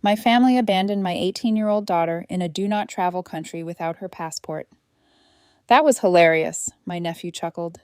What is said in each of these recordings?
My family abandoned my 18-year-old daughter in a do-not-travel country without her passport. That was hilarious, my nephew chuckled.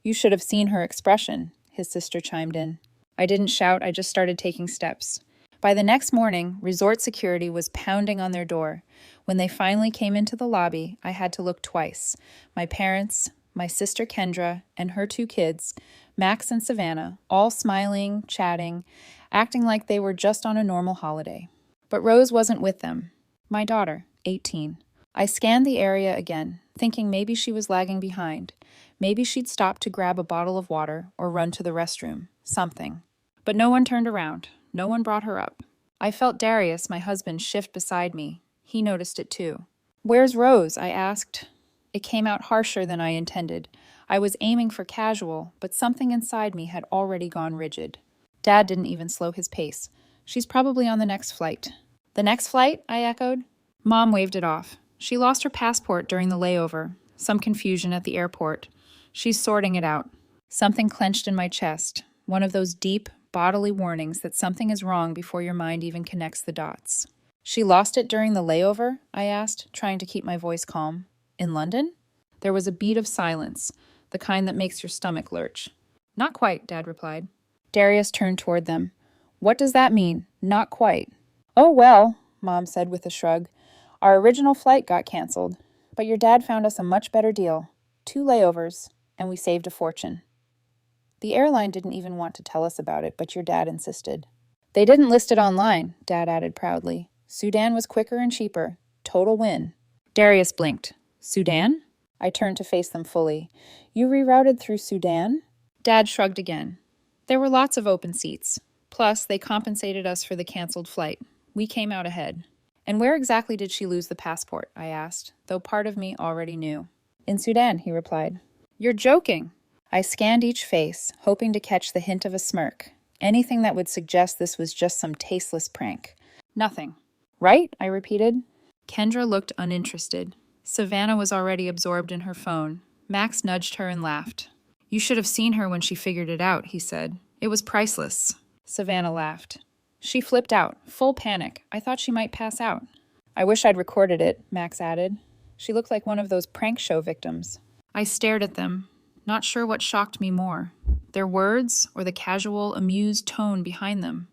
You should have seen her expression, his sister chimed in. I didn't shout, I just started taking steps. By the next morning, resort security was pounding on their door. When they finally came into the lobby, I had to look twice. My parents, my sister Kendra, and her two kids, Max and Savannah, all smiling, chatting, acting like they were just on a normal holiday. But Rose wasn't with them. My daughter, 18. I scanned the area again, thinking maybe she was lagging behind. Maybe she'd stopped to grab a bottle of water or run to the restroom. Something. But no one turned around. No one brought her up. I felt Darius, my husband, shift beside me. He noticed it too. "Where's Rose?" I asked. It came out harsher than I intended. I was aiming for casual, but something inside me had already gone rigid. Dad didn't even slow his pace. "She's probably on the next flight." "The next flight?" I echoed. Mom waved it off. "She lost her passport during the layover. Some confusion at the airport. She's sorting it out." Something clenched in my chest. One of those deep, bodily warnings that something is wrong before your mind even connects the dots. "She lost it during the layover?" I asked, trying to keep my voice calm. "In London?" There was a beat of silence, the kind that makes your stomach lurch. "Not quite," Dad replied. Darius turned toward them. "What does that mean, not quite?" "Oh, well," Mom said with a shrug. "Our original flight got canceled, but your dad found us a much better deal. 2 layovers, and we saved a fortune." The airline didn't even want to tell us about it, but your dad insisted. "They didn't list it online," Dad added proudly. "Sudan was quicker and cheaper. Total win." Darius blinked. "Sudan?" I turned to face them fully. "You rerouted through Sudan?" Dad shrugged again. "There were lots of open seats. Plus, they compensated us for the canceled flight. We came out ahead." "And where exactly did she lose the passport?" I asked, though part of me already knew. "In Sudan," he replied. "You're joking." I scanned each face, hoping to catch the hint of a smirk. Anything that would suggest this was just some tasteless prank. "Nothing." "Right?" I repeated. Kendra looked uninterested. Savannah was already absorbed in her phone. Max nudged her and laughed. "You should have seen her when she figured it out," he said. "It was priceless." Savannah laughed. "She flipped out, full panic. I thought she might pass out." "I wish I'd recorded it," Max added. "She looked like one of those prank show victims." I stared at them, not sure what shocked me more, their words or the casual, amused tone behind them.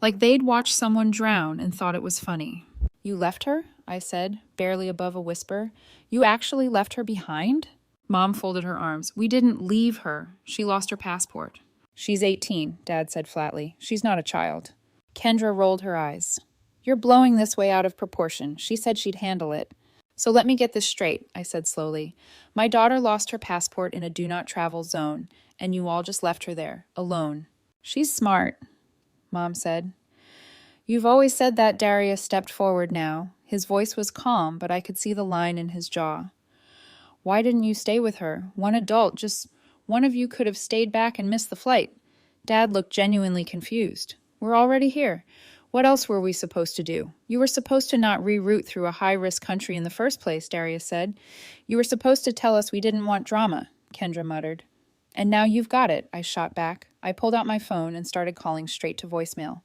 Like they'd watched someone drown and thought it was funny. "You left her?" I said, barely above a whisper. "You actually left her behind?" Mom folded her arms. "We didn't leave her. She lost her passport." "She's 18, Dad said flatly. "She's not a child." Kendra rolled her eyes. "You're blowing this way out of proportion. She said she'd handle it." "So let me get this straight," I said slowly. "My daughter lost her passport in a do-not-travel zone, and you all just left her there, alone." "She's smart," Mom said. "You've always said that." Darius stepped forward now. His voice was calm, but I could see the line in his jaw. "Why didn't you stay with her? One adult, just one of you could have stayed back and missed the flight." Dad looked genuinely confused. "We're already here. What else were we supposed to do?" "You were supposed to not reroute through a high-risk country in the first place," Darius said. "You were supposed to tell us we didn't want drama," Kendra muttered. "And now you've got it," I shot back. I pulled out my phone and started calling straight to voicemail.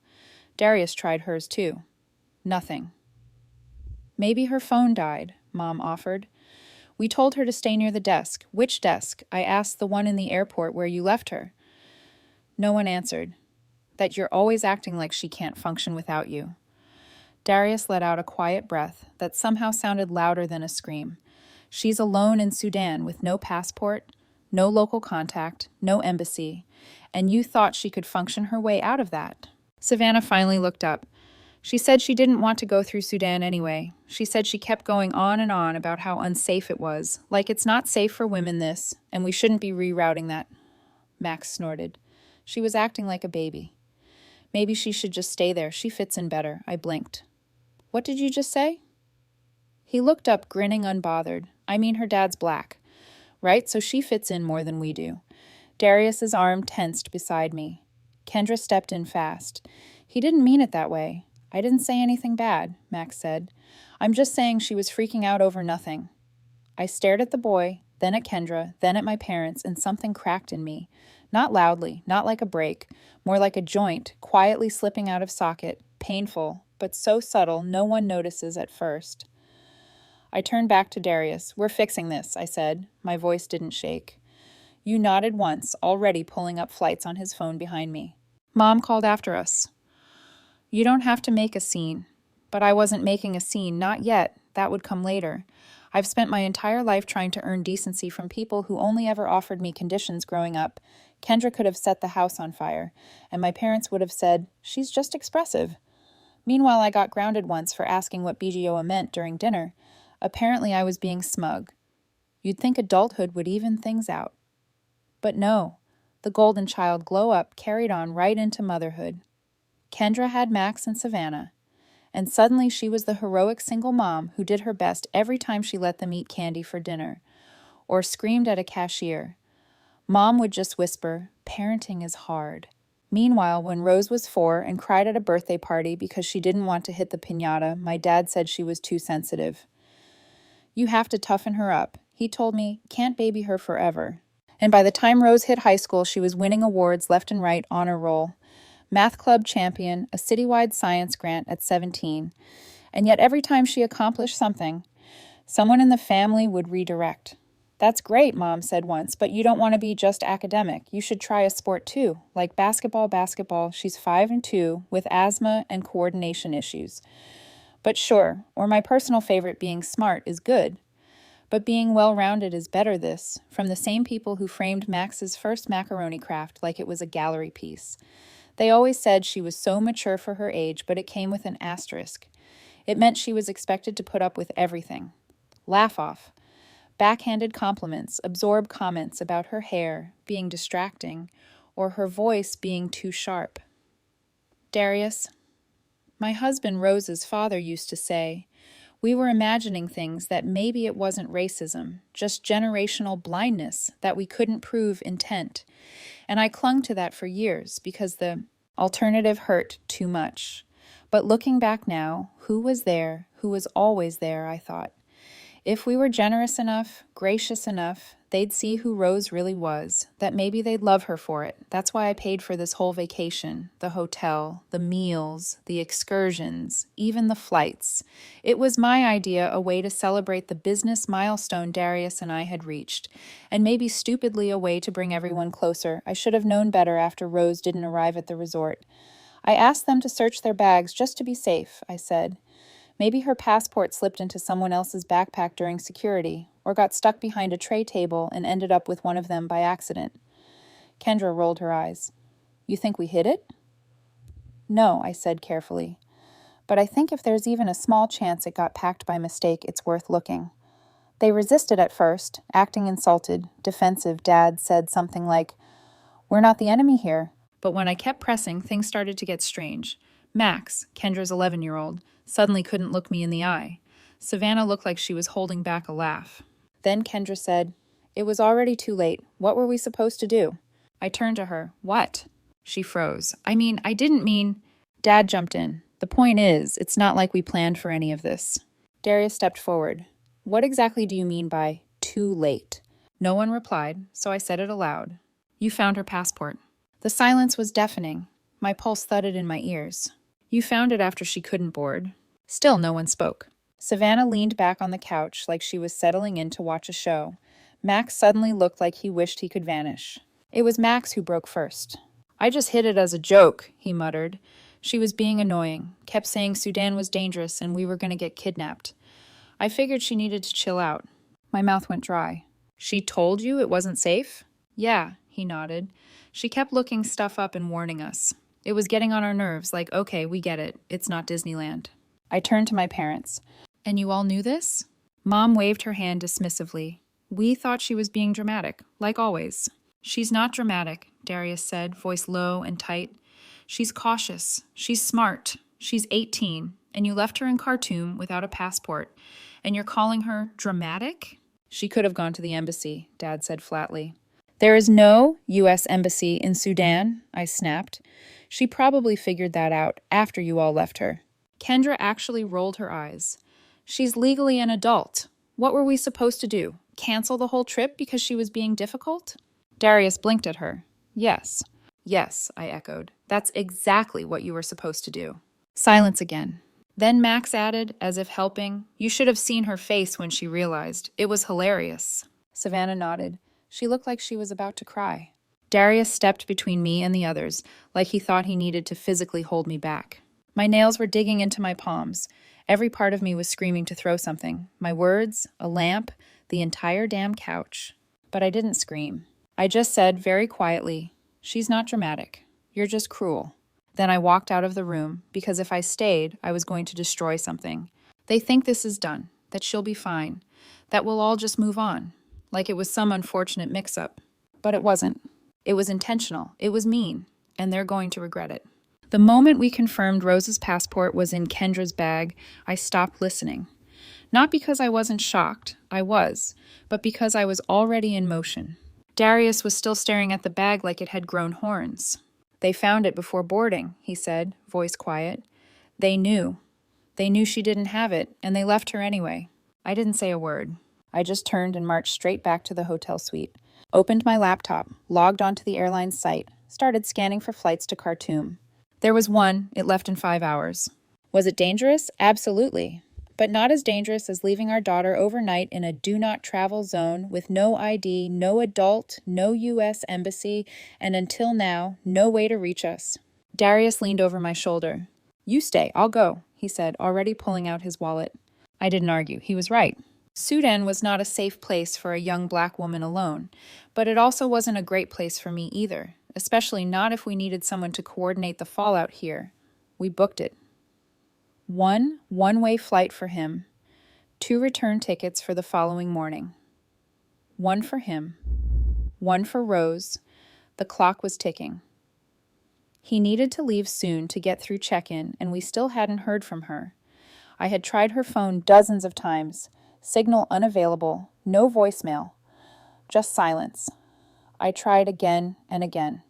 Darius tried hers too. Nothing. "Maybe her phone died," Mom offered. "We told her to stay near the desk." "Which desk?" I asked. "The one in the airport where you left her." No one answered. "That you're always acting like she can't function without you." Darius let out a quiet breath that somehow sounded louder than a scream. "She's alone in Sudan with no passport, no local contact, no embassy, and you thought she could function her way out of that." Savannah finally looked up. "She said she didn't want to go through Sudan anyway. She said she kept going on and on about how unsafe it was, like it's not safe for women this, and we shouldn't be rerouting that." Max snorted. "She was acting like a baby." "Maybe she should just stay there. She fits in better." I blinked. "What did you just say?" He looked up, grinning unbothered. "I mean, her dad's black. Right? So she fits in more than we do." Darius's arm tensed beside me. Kendra stepped in fast. "He didn't mean it that way." "I didn't say anything bad," Max said. "I'm just saying she was freaking out over nothing." I stared at the boy, then at Kendra, then at my parents, and something cracked in me. Not loudly, not like a break, more like a joint, quietly slipping out of socket, painful, but so subtle no one notices at first. I turned back to Darius. "We're fixing this," I said. My voice didn't shake. You nodded once, already pulling up flights on his phone behind me. Mom called after us. You don't have to make a scene. But I wasn't making a scene, not yet. That would come later. I've spent my entire life trying to earn decency from people who only ever offered me conditions growing up. Kendra could have set the house on fire, and my parents would have said, "She's just expressive." Meanwhile, I got grounded once for asking what BGOA meant during dinner. Apparently, I was being smug. You'd think adulthood would even things out. But no, the golden child glow-up carried on right into motherhood. Kendra had Max and Savannah, and suddenly she was the heroic single mom who did her best every time she let them eat candy for dinner, or screamed at a cashier. Mom would just whisper, "Parenting is hard." Meanwhile, when Rose was 4 and cried at a birthday party because she didn't want to hit the piñata, my dad said she was too sensitive. You have to toughen her up. He told me, can't baby her forever. And by the time Rose hit high school, she was winning awards left and right, honor roll. Math club champion, a citywide science grant at 17. And yet every time she accomplished something, someone in the family would redirect. "That's great," Mom said once, "but you don't want to be just academic. You should try a sport too, like basketball. She's 5 and 2 with asthma and coordination issues. But sure, or my personal favorite, being smart is good. But being well-rounded is better this, from the same people who framed Max's first macaroni craft like it was a gallery piece. They always said she was so mature for her age, but it came with an asterisk. It meant she was expected to put up with everything. Laugh off. Backhanded compliments, absorb comments about her hair being distracting, or her voice being too sharp. Darius, my husband Rose's father used to say, we were imagining things that maybe it wasn't racism, just generational blindness that we couldn't prove intent. And I clung to that for years because the alternative hurt too much. But looking back now, who was there, who was always there, I thought. If we were generous enough, gracious enough, they'd see who Rose really was, that maybe they'd love her for it. That's why I paid for this whole vacation, the hotel, the meals, the excursions, even the flights. It was my idea, a way to celebrate the business milestone Darius and I had reached, and maybe stupidly a way to bring everyone closer. I should have known better after Rose didn't arrive at the resort. I asked them to search their bags just to be safe, I said. Maybe her passport slipped into someone else's backpack during security, or got stuck behind a tray table and ended up with one of them by accident. Kendra rolled her eyes. You think we hid it? No, I said carefully. But I think if there's even a small chance it got packed by mistake, it's worth looking. They resisted at first, acting insulted, defensive. Dad said something like, "We're not the enemy here." But when I kept pressing, things started to get strange. Max, Kendra's 11-year-old, suddenly couldn't look me in the eye. Savannah looked like she was holding back a laugh. Then Kendra said, "It was already too late. What were we supposed to do?" I turned to her. "What?" She froze. I didn't mean... Dad jumped in. "The point is, it's not like we planned for any of this." Darius stepped forward. "What exactly do you mean by too late?" No one replied, so I said it aloud. "You found her passport." The silence was deafening. My pulse thudded in my ears. "You found it after she couldn't board." Still no one spoke. Savannah leaned back on the couch like she was settling in to watch a show. Max suddenly looked like he wished he could vanish. It was Max who broke first. "I just hid it as a joke," he muttered. She was being annoying, kept saying Sudan was dangerous and we were going to get kidnapped. I figured she needed to chill out. My mouth went dry. "She told you it wasn't safe?" "Yeah," he nodded. "She kept looking stuff up and warning us. It was getting on our nerves, like, okay, we get it. It's not Disneyland." I turned to my parents. "And you all knew this?" Mom waved her hand dismissively. "We thought she was being dramatic, like always." "She's not dramatic," Darius said, voice low and tight. "She's cautious. She's smart. She's 18, and you left her in Khartoum without a passport. And you're calling her dramatic?" "She could have gone to the embassy," Dad said flatly. "There is no U.S. embassy in Sudan," I snapped. "She probably figured that out after you all left her." Kendra actually rolled her eyes. "She's legally an adult. What were we supposed to do? Cancel the whole trip because she was being difficult?" Darius blinked at her. Yes, I echoed. "That's exactly what you were supposed to do." Silence again. Then Max added, as if helping, "You should have seen her face when she realized. It was hilarious." Savannah nodded. She looked like she was about to cry. Darius stepped between me and the others, like he thought he needed to physically hold me back. My nails were digging into my palms. Every part of me was screaming to throw something. My words, a lamp, the entire damn couch. But I didn't scream. I just said very quietly, "She's not dramatic. You're just cruel." Then I walked out of the room, because if I stayed, I was going to destroy something. They think this is done, that she'll be fine, that we'll all just move on, like it was some unfortunate mix-up. But it wasn't. It was intentional. It was mean, and they're going to regret it. The moment we confirmed Rose's passport was in Kendra's bag, I stopped listening. Not because I wasn't shocked, I was, but because I was already in motion. Darius was still staring at the bag like it had grown horns. "They found it before boarding," he said, voice quiet. "They knew. They knew she didn't have it, and they left her anyway." I didn't say a word. I just turned and marched straight back to the hotel suite. Opened my laptop, logged onto the airline's site, started scanning for flights to Khartoum. There was one. It left in 5 hours. Was it dangerous? Absolutely. But not as dangerous as leaving our daughter overnight in a do-not-travel zone with no ID, no adult, no U.S. embassy, and until now, no way to reach us. Darius leaned over my shoulder. "You stay, I'll go," he said, already pulling out his wallet. I didn't argue. He was right. Sudan was not a safe place for a young black woman alone, but it also wasn't a great place for me either, especially not if we needed someone to coordinate the fallout here. We booked it. One one-way flight for him, 2 return tickets for the following morning. One for him, one for Rose. The clock was ticking. He needed to leave soon to get through check-in, and we still hadn't heard from her. I had tried her phone dozens of times. Signal unavailable, no voicemail, just silence. I tried again and again.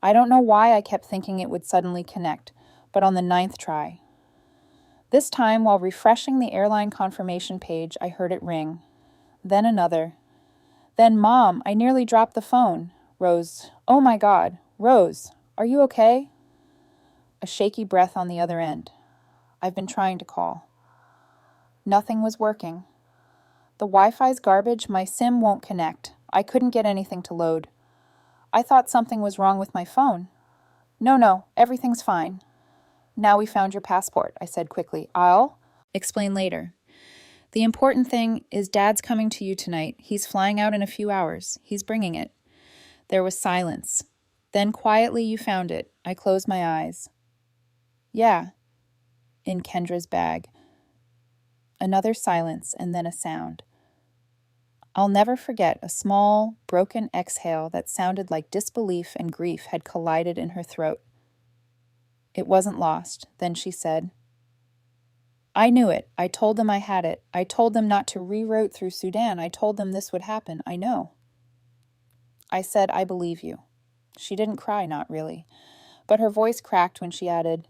I don't know why I kept thinking it would suddenly connect, but on the 9th try. This time, while refreshing the airline confirmation page, I heard it ring. Then another. Then, "Mom, I nearly dropped the phone." Rose, "Oh my God, Rose, are you okay?" A shaky breath on the other end. "I've been trying to call." Nothing was working. "The Wi-Fi's garbage, my SIM won't connect. I couldn't get anything to load." "I thought something was wrong with my phone." No, everything's fine." "Now we found your passport," I said quickly. "I'll explain later. The important thing is Dad's coming to you tonight. He's flying out in a few hours. He's bringing it." There was silence. Then quietly, "You found it." I closed my eyes. "Yeah." "In Kendra's bag." Another silence, and then a sound. I'll never forget a small, broken exhale that sounded like disbelief and grief had collided in her throat. "It wasn't lost," then she said. "I knew it. I told them I had it. I told them not to reroute through Sudan. I told them this would happen. I know." I said, "I believe you." She didn't cry, not really. But her voice cracked when she added,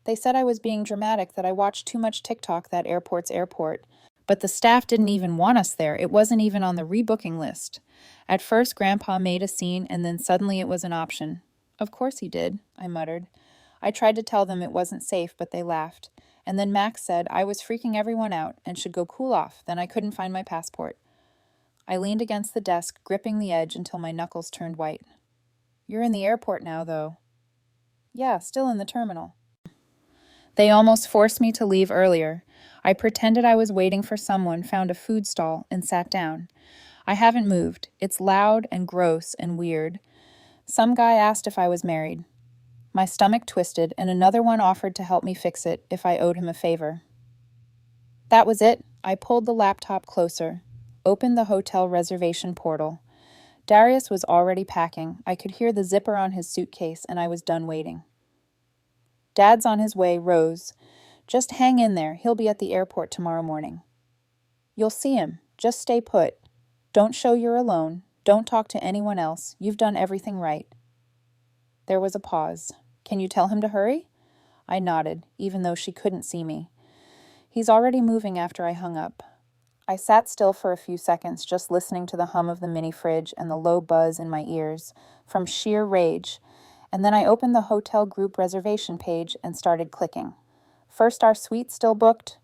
"They said I was being dramatic, that I watched too much TikTok that airport's airport. But the staff didn't even want us there. It wasn't even on the rebooking list. At first, Grandpa made a scene, and then suddenly it was an option." "Of course he did," I muttered. I tried to tell them it wasn't safe, but they laughed. And then Max said I was freaking everyone out and should go cool off. Then I couldn't find my passport. I leaned against the desk, gripping the edge until my knuckles turned white. "You're in the airport now, though." "Yeah, still in the terminal." They almost forced me to leave earlier. I pretended I was waiting for someone, found a food stall, and sat down. I haven't moved. It's loud and gross and weird. Some guy asked if I was married. My stomach twisted, and another one offered to help me fix it if I owed him a favor. That was it. I pulled the laptop closer, opened the hotel reservation portal. Darius was already packing. I could hear the zipper on his suitcase, and I was done waiting. "Dad's on his way, Rose. Just hang in there. He'll be at the airport tomorrow morning." "You'll see him. Just stay put. Don't show you're alone. Don't talk to anyone else. You've done everything right." There was a pause. "Can you tell him to hurry?" I nodded, even though she couldn't see me. "He's already moving," after I hung up. I sat still for a few seconds, just listening to the hum of the mini fridge and the low buzz in my ears, from sheer rage, and then I opened the hotel group reservation page and started clicking. First our suite still booked,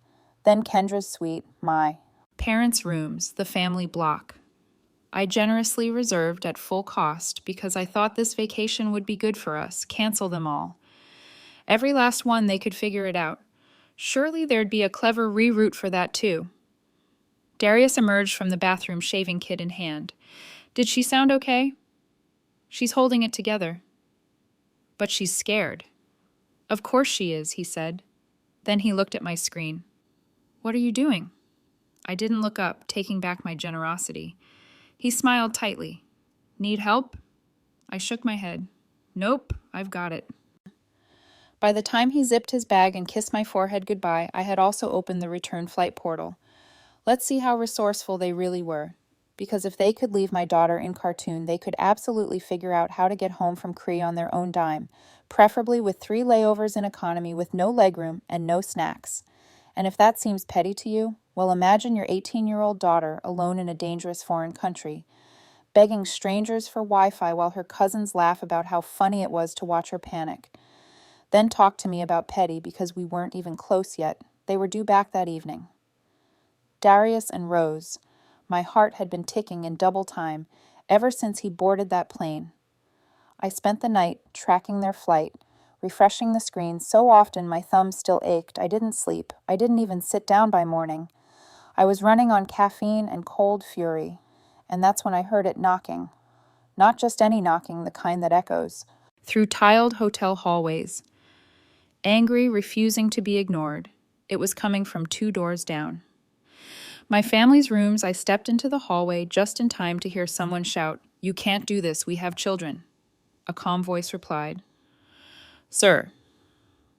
then Kendra's suite, my parents' rooms, the family block. I generously reserved at full cost because I thought this vacation would be good for us. Cancel them all. Every last one, they could figure it out. Surely there'd be a clever reroute for that too. Darius emerged from the bathroom, shaving kit in hand. Did she sound okay? She's holding it together. But she's scared. Of course she is, he said. Then he looked at my screen. What are you doing? I didn't look up, taking back my generosity. He smiled tightly. Need help? I shook my head. Nope, I've got it. By the time he zipped his bag and kissed my forehead goodbye, I had also opened the return flight portal. Let's see how resourceful they really were. Because if they could leave my daughter in Khartoum, they could absolutely figure out how to get home from Cree on their own dime, preferably with 3 layovers in economy with no legroom and no snacks. And if that seems petty to you, well, imagine your 18-year-old daughter alone in a dangerous foreign country, begging strangers for Wi-Fi while her cousins laugh about how funny it was to watch her panic. Then talk to me about petty because we weren't even close yet. They were due back that evening. Darius and Rose. My heart had been ticking in double time ever since he boarded that plane. I spent the night tracking their flight, refreshing the screen so often my thumbs still ached. I didn't sleep. I didn't even sit down by morning. I was running on caffeine and cold fury, and that's when I heard it knocking. Not just any knocking, the kind that echoes. Through tiled hotel hallways. Angry, refusing to be ignored. It was coming from 2 doors down. My family's rooms, I stepped into the hallway just in time to hear someone shout, "You can't do this, we have children." A calm voice replied, "Sir,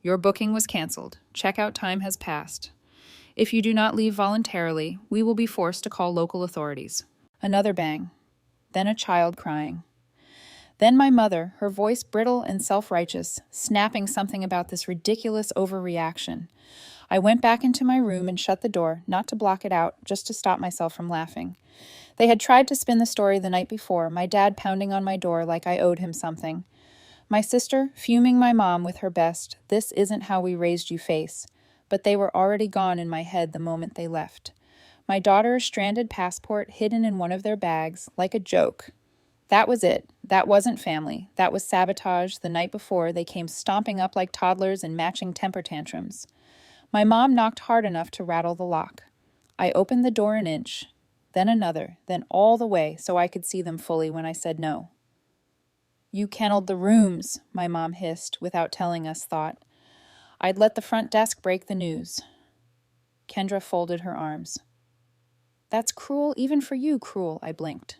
your booking was canceled. Checkout time has passed. If you do not leave voluntarily, we will be forced to call local authorities." Another bang. Then a child crying. Then my mother, her voice brittle and self-righteous, snapping something about this ridiculous overreaction. I went back into my room and shut the door, not to block it out, just to stop myself from laughing. They had tried to spin the story the night before, my dad pounding on my door like I owed him something. My sister, fuming my mom with her best, "This isn't how we raised you" face. But they were already gone in my head the moment they left. My daughter's stranded passport hidden in one of their bags, like a joke. That was it. That wasn't family. That was sabotage. The night before, they came stomping up like toddlers and matching temper tantrums. My mom knocked hard enough to rattle the lock. I opened the door an inch, then another, then all the way so I could see them fully when I said no. "You kenneled the rooms," my mom hissed, without telling us thought. I'd let the front desk break the news. Kendra folded her arms. "That's cruel, even for you, cruel," I blinked.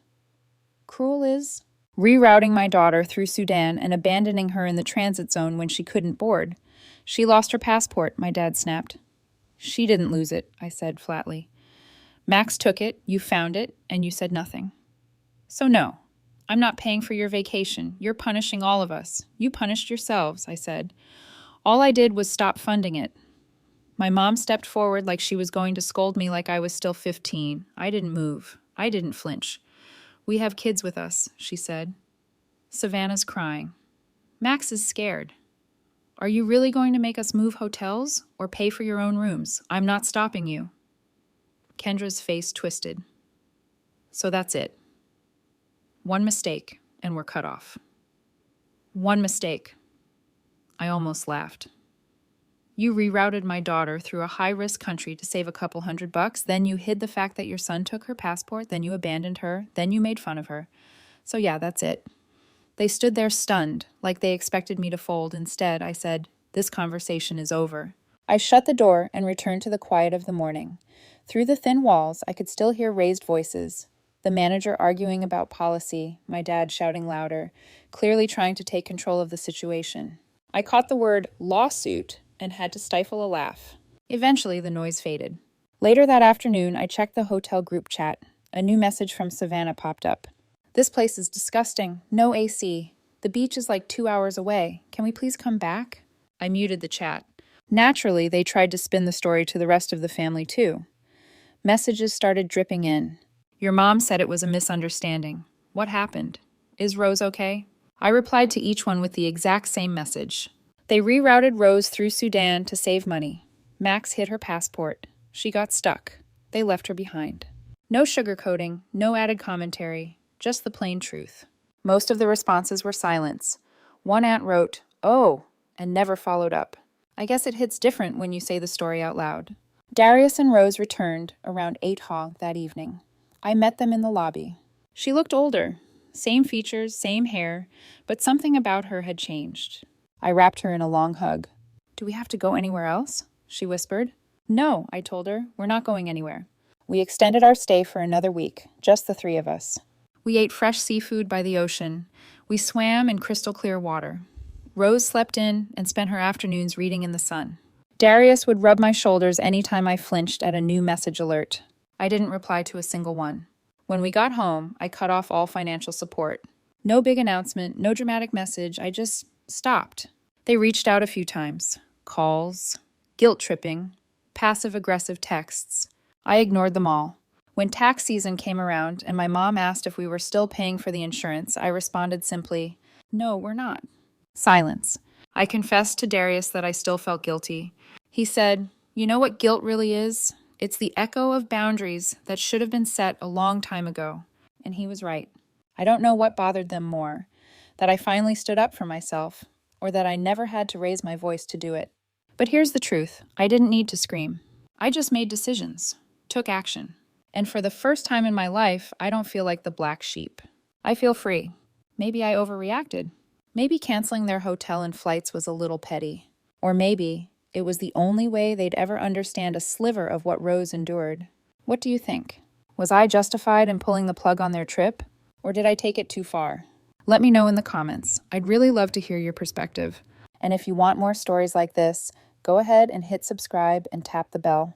"Cruel is?" "Rerouting my daughter through Sudan and abandoning her in the transit zone when she couldn't board. She lost her passport," my dad snapped. "She didn't lose it," I said flatly. "Max took it, you found it, and you said nothing. So no, I'm not paying for your vacation. You're punishing all of us. You punished yourselves," I said. "All I did was stop funding it." My mom stepped forward like she was going to scold me like I was still 15. I didn't move. I didn't flinch. "We have kids with us," she said. "Savannah's crying. Max is scared. Are you really going to make us move hotels or pay for your own rooms? I'm not stopping you." Kendra's face twisted. "So that's it. One mistake, and we're cut off." One mistake. I almost laughed. "You rerouted my daughter through a high-risk country to save a couple $100, then you hid the fact that your son took her passport, then you abandoned her, then you made fun of her. So yeah, that's it." They stood there stunned, like they expected me to fold. Instead, I said, "This conversation is over." I shut the door and returned to the quiet of the morning. Through the thin walls, I could still hear raised voices. The manager arguing about policy, my dad shouting louder, clearly trying to take control of the situation. I caught the word lawsuit and had to stifle a laugh. Eventually, the noise faded. Later that afternoon, I checked the hotel group chat. A new message from Savannah popped up. "This place is disgusting. No AC. The beach is like 2 hours away. Can we please come back?" I muted the chat. Naturally, they tried to spin the story to the rest of the family too. Messages started dripping in. "Your mom said it was a misunderstanding. What happened? Is Rose okay?" I replied to each one with the exact same message. They rerouted Rose through Sudan to save money. Max hid her passport. She got stuck. They left her behind. No sugarcoating, no added commentary, just the plain truth. Most of the responses were silence. One aunt wrote, "Oh," and never followed up. I guess it hits different when you say the story out loud. Darius and Rose returned around 8:00 that evening. I met them in the lobby. She looked older. Same features, same hair, but something about her had changed. I wrapped her in a long hug. "Do we have to go anywhere else?" she whispered. "No," I told her. "We're not going anywhere." We extended our stay for another week, just the three of us. We ate fresh seafood by the ocean. We swam in crystal clear water. Rose slept in and spent her afternoons reading in the sun. Darius would rub my shoulders anytime I flinched at a new message alert. I didn't reply to a single one. When we got home, I cut off all financial support. No big announcement, no dramatic message, I just stopped. They reached out a few times. Calls, guilt-tripping, passive-aggressive texts. I ignored them all. When tax season came around and my mom asked if we were still paying for the insurance, I responded simply, "No, we're not." Silence. I confessed to Darius that I still felt guilty. He said, "You know what guilt really is? It's the echo of boundaries that should have been set a long time ago." And he was right. I don't know what bothered them more, that I finally stood up for myself, or that I never had to raise my voice to do it. But here's the truth. I didn't need to scream. I just made decisions, took action. And for the first time in my life, I don't feel like the black sheep. I feel free. Maybe I overreacted. Maybe canceling their hotel and flights was a little petty. Or maybe it was the only way they'd ever understand a sliver of what Rose endured. What do you think? Was I justified in pulling the plug on their trip? Or did I take it too far? Let me know in the comments. I'd really love to hear your perspective. And if you want more stories like this, go ahead and hit subscribe and tap the bell.